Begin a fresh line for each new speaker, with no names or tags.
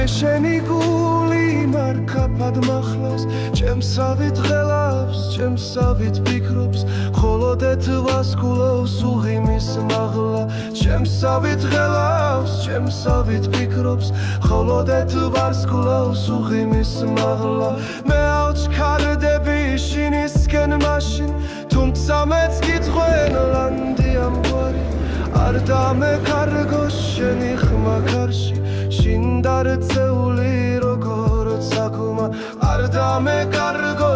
შენი გული მარკაფად მახლავს ჩემსავით ღელავს ჩემსავით ფიქრობს ხოლო დეთვას გულავს უღიმის მაღლა ჩემსავით ღელავს ჩემსავით ფიქრობს ხოლო დეთვას გულავს უღიმის მაღლა მე ავჩქარდები შინისკენ მაშინ თუმცა მეც გითხვენ ლანდი ამგვარი არ დამეკარგო შენი ხმა კარში შინ დარწეული როგორც აკუმა არ დამეკარგო